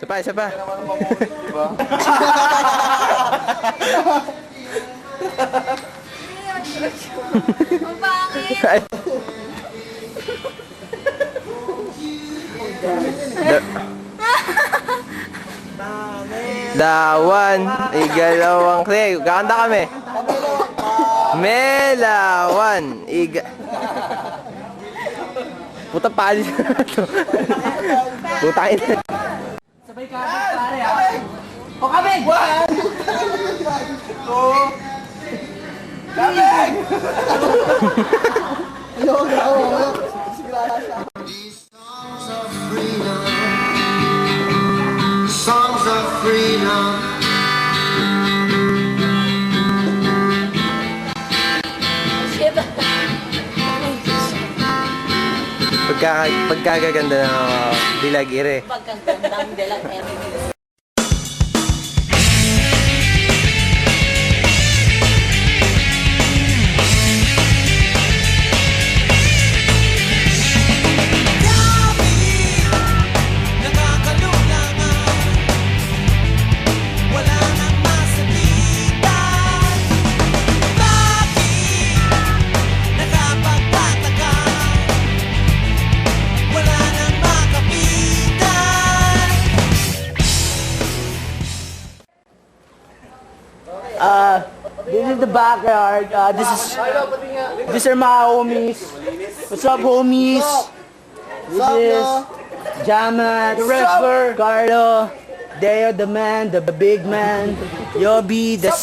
Isa pa, isa pa. Diba? Ang pangit. Ay. Dawan, igalawang kre. Kakanta kami. Melawan, Puta palis na to. Puta ina. Sabay ka, pare ha. O kabig! Kabig! Songs of freedom. Pagkagaganda ng Dilag Ire. Pagkagandang Dilag Ire. This is the backyard. These are my homies. What's up, homies? This is Jamat, the wrestler, Carlo, Deo, the man, the big man. You'll be the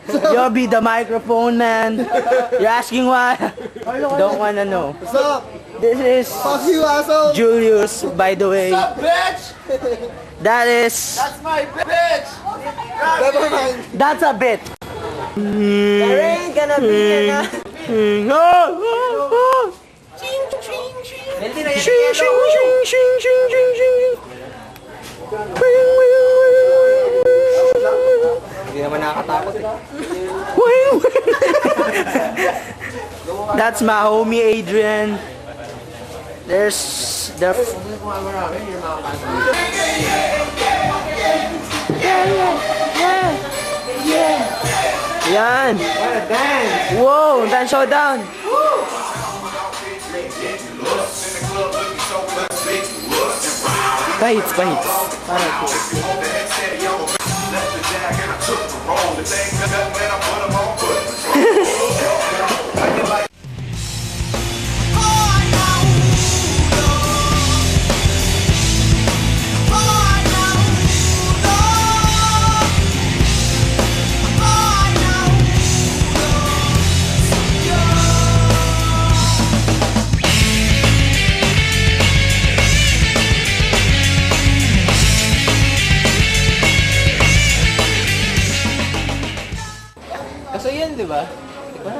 you'll be the microphone man. You're asking why? Don't wanna know. What's up? This is Fuck you, asshole! Julius, by the way. What's up, bitch? That is. That's my bitch! Never mind. That's a bit. There ain't gonna be enough. Ching, ching, ching. Hindi naman nakakatakot eh. That's my homie Adrian. There's the Yan. Whoa, dance showdown. Pahits. Kaso yan, di ba?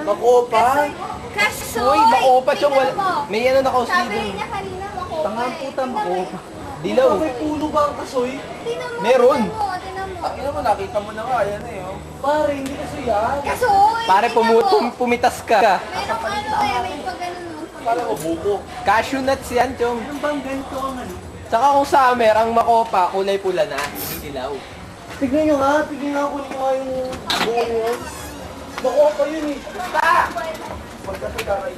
Makopa? Kasoy! Uy, makopa siya. Tingnan mo. May ano na kausli Sabi dun. niya kanina makopa. Tangang puta, makopa. Dilaw. May puno ba ang kasoy? Tingnan mo. Meron. Tingnan mo. Ina mo, nakita mo na nga, yan eh, oh. Pare, hindi kasoy yan. Kasoy! Pare, tingnan mo. pumitas ka. Merong may pag ganun. Pare, mabuko. Cashew nuts yan, chong. Ano bang ganito ang ano? Tsaka kung summer, ang makopa, kulay pula na. Hindi dilaw. Tignan nyo nga, kunin ko nga yung buo niyo. Makopa yun eh. Magkasay ka kayo.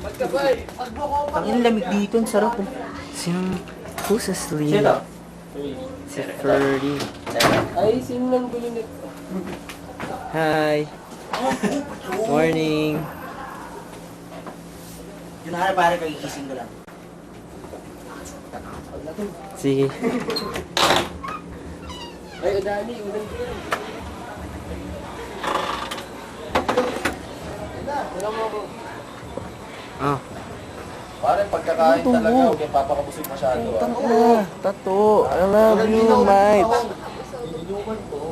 Magkasay. Magmakopa. Ang lamig dito, ang sarap oh. Who's asleep? Sino? Si Ferdy. Ay, sino lang gulo nito? Hi. Morning. Yun na pare, kagigising ko lang. Sige. Ay, udani, udan ko yun. Wala mo ako. Ah. Pare, pagkakain talaga, huwag yung papakabusog masyado. Tato. I love you, mate.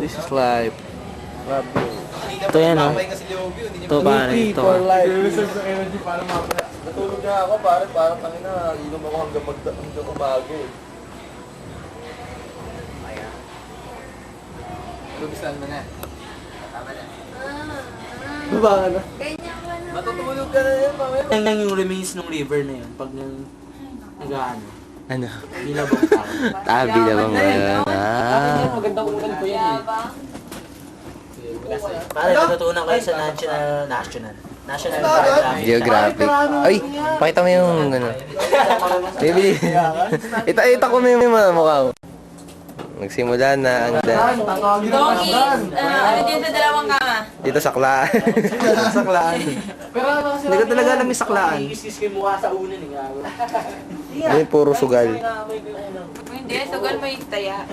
This is life. Love you. Ito yan oh. Ito pare, ito. Reserve ng energy para mamaya. Natulog nga ako, pare, parang tangina, inom ako hanggang umaga eh. Lubisan mo na. Tama na. Baba ka na. Ganyan ka na. Matutulog ka na yan, mamaya. Yan lang yung remains ng river na yun. Pag nag-ano. Ano? Tabi na bang ngayon? Pare, natutunan kayo sa National Geographic. Ay, pakita mo yung ano. Baby. Ita ko mo yung mga mukha mo. Magsimula na ang dance. Donkey, ano din sa dalawang kama? Dito saklaan. Saklaan. Hindi ko talaga alam yung saklaan. Iiskis ko yung mukha sa unan eh. Hindi, puro sugal. Hindi, sugal mo yung taya.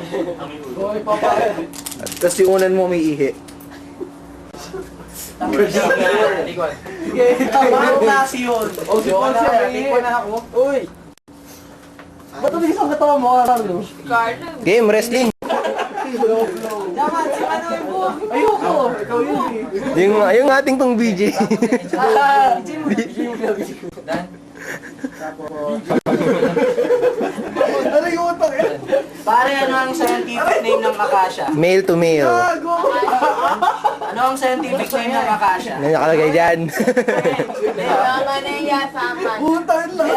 Tapos yung unan mo may ihi. Parang klase yun. O, si Paul siya, may na ako. Uy! Ba't tumilis ang katawa mo, Carlo? Carlo. Game, wrestling. Dapat si Manoy po. Ayoko! Ikaw yun eh. Yung ating tong BJ. Ano yung utang eh? Pare, ano ang scientific name ng akasya? Male to male. Gago! Ano ang scientific name ng akasya? Ano nakalagay dyan? Tama na yung yasaman. Utang lang!